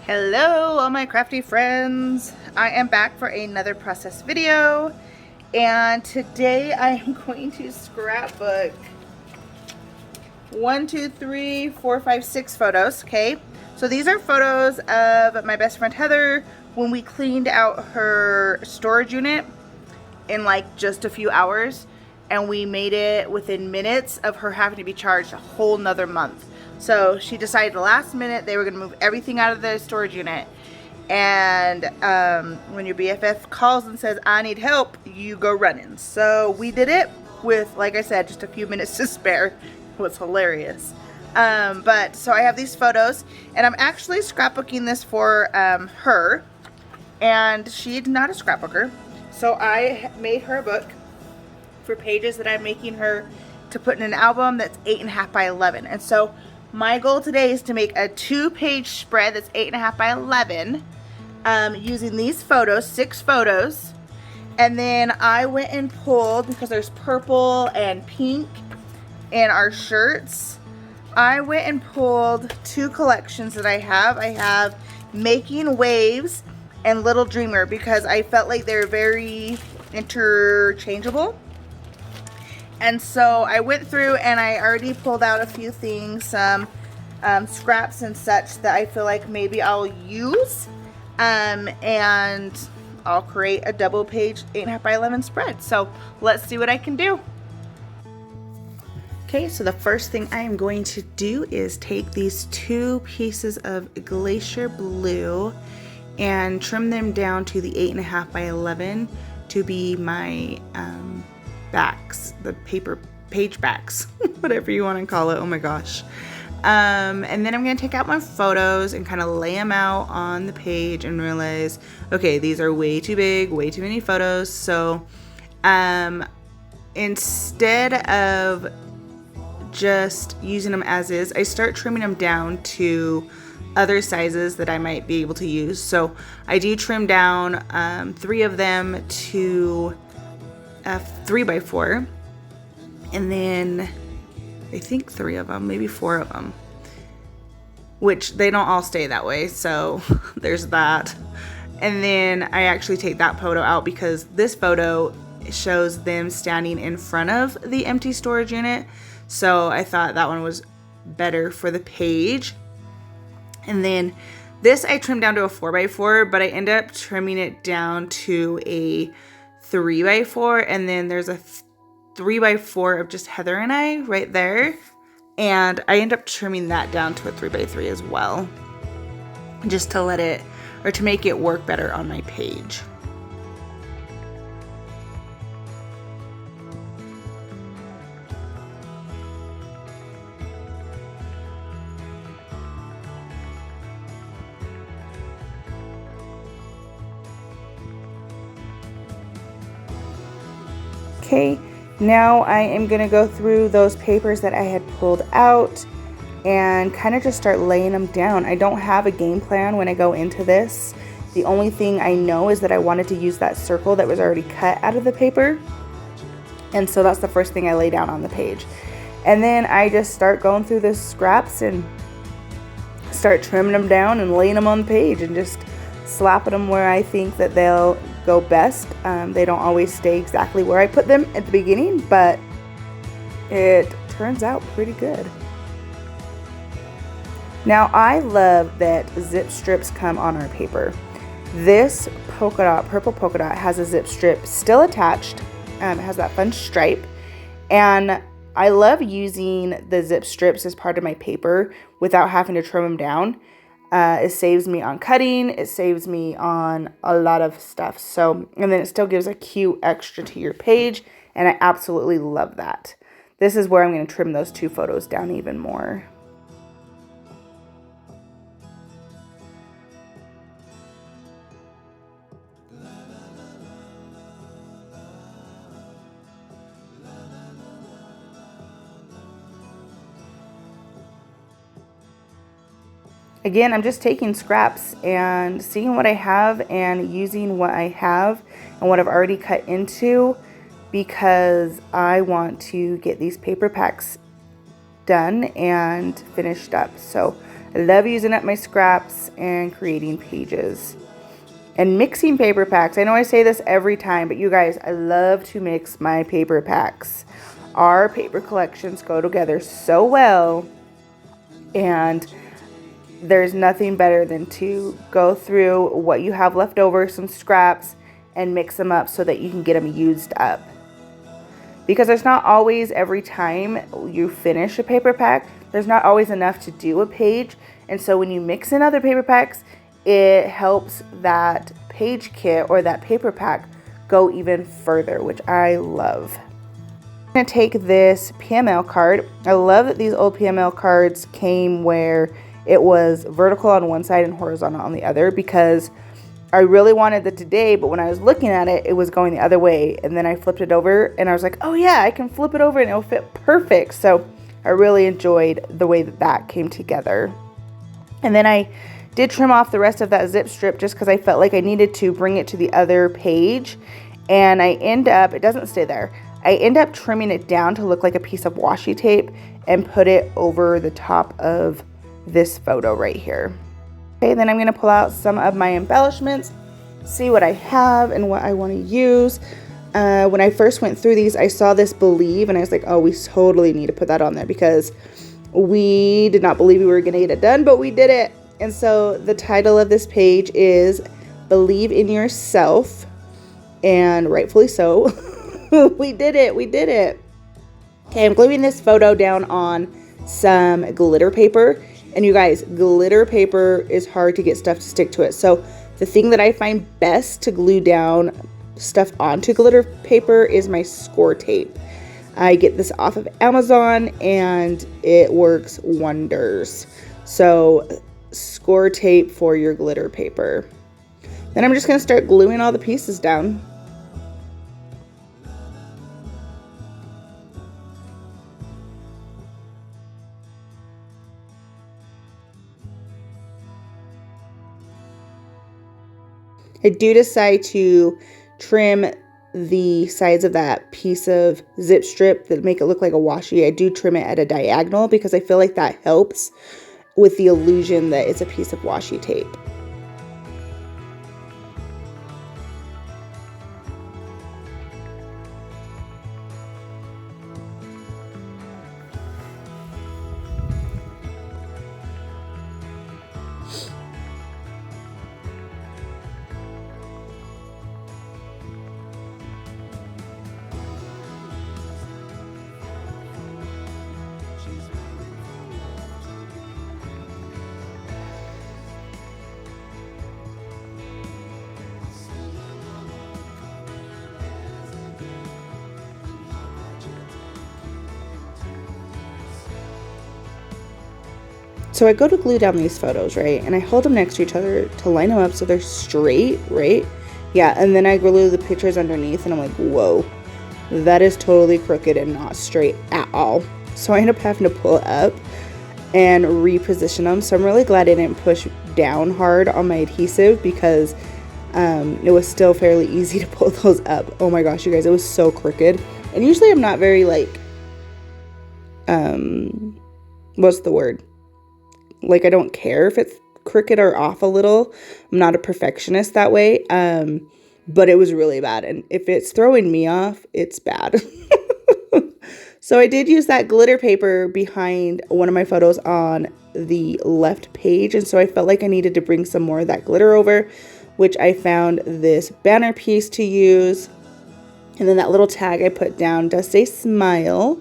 Hello all my crafty friends. I am back for another process video, and today I am going to scrapbook 6 photos. Okay, so these are photos of my best friend Heather when we cleaned out her storage unit in like just a few hours, and we made it within minutes of her having to be charged a whole nother month. So she decided last minute they were going to move everything out of the storage unit. And when your BFF calls and says, I need help, you go running. So we did it with, like I said, just a few minutes to spare. It was hilarious. But so I have these photos, and I'm actually scrapbooking this for her. And she's not a scrapbooker. So I made her a book for pages that I'm making her to put in an album that's 8.5 by 11. And so my goal today is to make a 2-page spread that's 8.5 by 11 using these photos, 6 photos. And then I went and pulled, because there's purple and pink in our shirts, I went and pulled 2 collections that I have. I have Making Waves and Little Dreamer, because I felt like they're very interchangeable. And so I went through and I already pulled out a few things, some scraps and such that I feel like maybe I'll use, and I'll create a double page 8.5 by 11 spread. So let's see what I can do. Okay, so the first thing I am going to do is take these 2 pieces of Glacier Blue and trim them down to the 8.5 by 11 to be my backs, the paper page backs, whatever you want to call it. Oh my gosh. And then I'm going to take out my photos and kind of lay them out on the page and realize, okay, these are way too big, way too many photos. So instead of just using them as is, I start trimming them down to other sizes that I might be able to use. So I do trim down 3 of them to 3x4, and then I think 3 of them, maybe 4 of them, which they don't all stay that way, so there's that. And then I actually take that photo out because this photo shows them standing in front of the empty storage unit, so I thought that one was better for the page. And then this I trimmed down to a 4x4, but I end up trimming it down to a 3x4, and then there's a 3x4 of just Heather and I right there, and I end up trimming that down to a 3x3 as well, just to let it, or to make it work better on my page. Okay, now I am going to go through those papers that I had pulled out and kind of just start laying them down. I don't have a game plan when I go into this. The only thing I know is that I wanted to use that circle that was already cut out of the paper. And so that's the first thing I lay down on the page. And then I just start going through the scraps and start trimming them down and laying them on the page and just slapping them where I think that they'll go best. They don't always stay exactly where I put them at the beginning, but it turns out pretty good. Now I love that zip strips come on our paper. This polka dot, purple polka dot, has a zip strip still attached. It has that fun stripe, and I love using the zip strips as part of my paper without having to trim them down. It saves me on cutting, it saves me on a lot of stuff. So, and then it still gives a cute extra to your page, and I absolutely love that. This is where I'm going to trim those 2 photos down even more. Again, I'm just taking scraps and seeing what I have and using what I have and what I've already cut into, because I want to get these paper packs done and finished up. So I love using up my scraps and creating pages. And mixing paper packs. I know I say this every time, but you guys, I love to mix my paper packs. Our paper collections go together so well, and there's nothing better than to go through what you have left over, some scraps, and mix them up so that you can get them used up. Because there's not always, every time you finish a paper pack, there's not always enough to do a page. And so when you mix in other paper packs, it helps that page kit or that paper pack go even further, which I love. I'm going to take this PML card. I love that these old PML cards came where it was vertical on one side and horizontal on the other, because I really wanted it today, but when I was looking at it, it was going the other way. And then I flipped it over and I was like, oh yeah, I can flip it over and it'll fit perfect. So I really enjoyed the way that that came together. And then I did trim off the rest of that zip strip just because I felt like I needed to bring it to the other page. And I end up, it doesn't stay there, I end up trimming it down to look like a piece of washi tape and put it over the top of this photo right here. Okay, then I'm going to pull out some of my embellishments, see what I have and what I want to use. When I first went through these, I saw this believe and I was like, oh, we totally need to put that on there, because we did not believe we were going to get it done, but we did it. And so the title of this page is Believe in Yourself, and rightfully so. We did it. We did it. Okay, I'm gluing this photo down on some glitter paper. And you guys, glitter paper is hard to get stuff to stick to it. So the thing that I find best to glue down stuff onto glitter paper is my score tape. I get this off of Amazon and it works wonders. So score tape for your glitter paper. Then I'm just going to start gluing all the pieces down. I do decide to trim the sides of that piece of zip strip that make it look like a washi. I do trim it at a diagonal because I feel like that helps with the illusion that it's a piece of washi tape. So I go to glue down these photos, right? And I hold them next to each other to line them up so they're straight, right? Yeah, and then I glue the pictures underneath and I'm like, whoa, that is totally crooked and not straight at all. So I end up having to pull up and reposition them. So I'm really glad I didn't push down hard on my adhesive, because it was still fairly easy to pull those up. Oh my gosh, you guys, it was so crooked. And usually I'm not very like, what's the word? Like, I don't care if it's crooked or off a little. I'm not a perfectionist that way. But it was really bad. And if it's throwing me off, it's bad. So I did use that glitter paper behind one of my photos on the left page. And so I felt like I needed to bring some more of that glitter over, which I found this banner piece to use. And then that little tag I put down does say smile.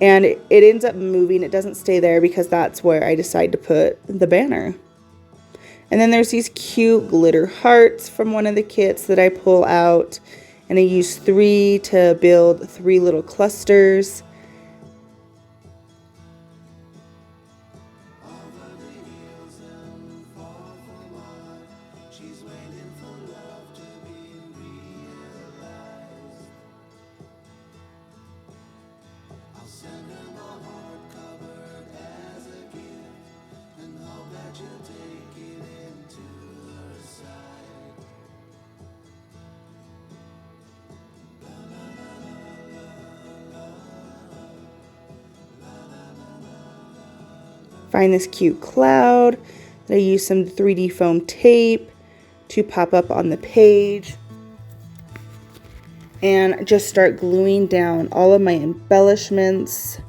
And it ends up moving. It doesn't stay there because that's where I decide to put the banner. And then there's these cute glitter hearts from one of the kits that I pull out. And I use 3 to build 3 little clusters. find this cute cloud. I use some 3D foam tape to pop up on the page. And just start gluing down all of my embellishments.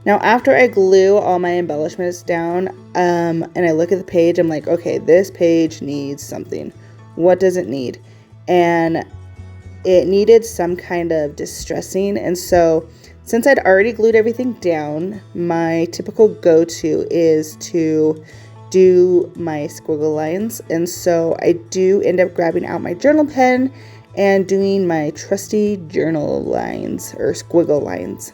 Now after I glue all my embellishments down and I look at the page, I'm like, okay, this page needs something. What does it need? And it needed some kind of distressing. And so since I'd already glued everything down, my typical go-to is to do my squiggle lines. And so I do end up grabbing out my journal pen and doing my trusty journal lines or squiggle lines.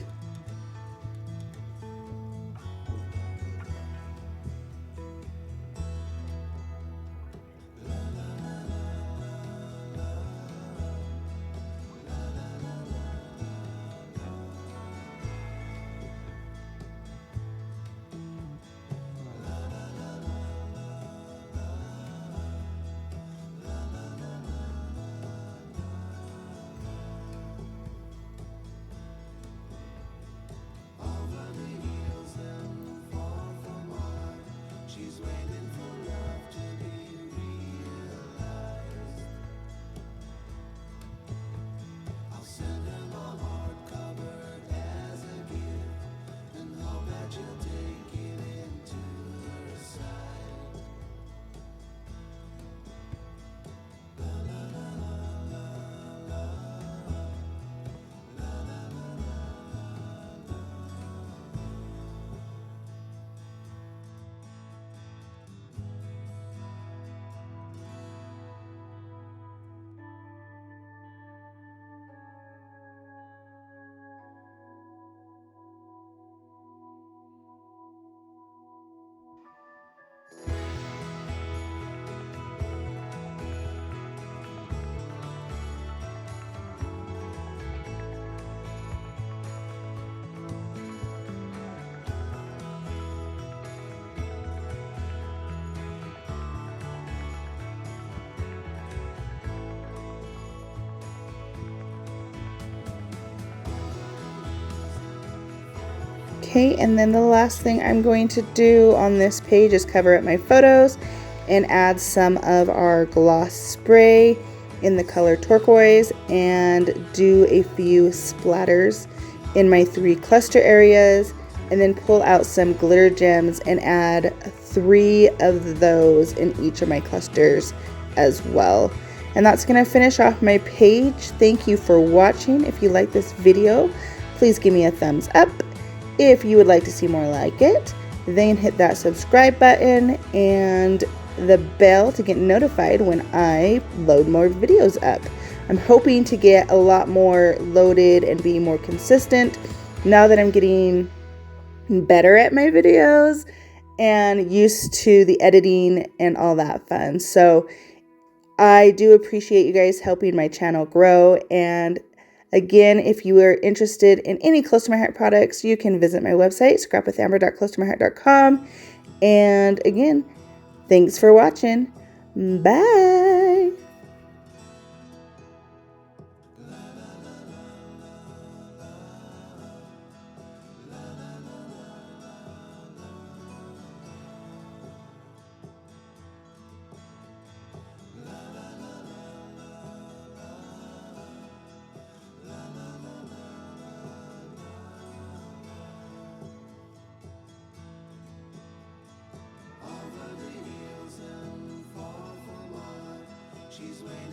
Okay, and then the last thing I'm going to do on this page is cover up my photos and add some of our gloss spray in the color turquoise and do a few splatters in my 3 cluster areas, and then pull out some glitter gems and add 3 of those in each of my clusters as well. And that's going to finish off my page. Thank you for watching. If you like this video, please give me a thumbs up. If you would like to see more like it, then hit that subscribe button and the bell to get notified when I load more videos up. I'm hoping to get a lot more loaded and be more consistent now that I'm getting better at my videos and used to the editing and all that fun. So I do appreciate you guys helping my channel grow. And again, if you are interested in any Close to My Heart products, you can visit my website, scrapwithamber.closetomyheart.com. And again, thanks for watching. Bye. She's waiting.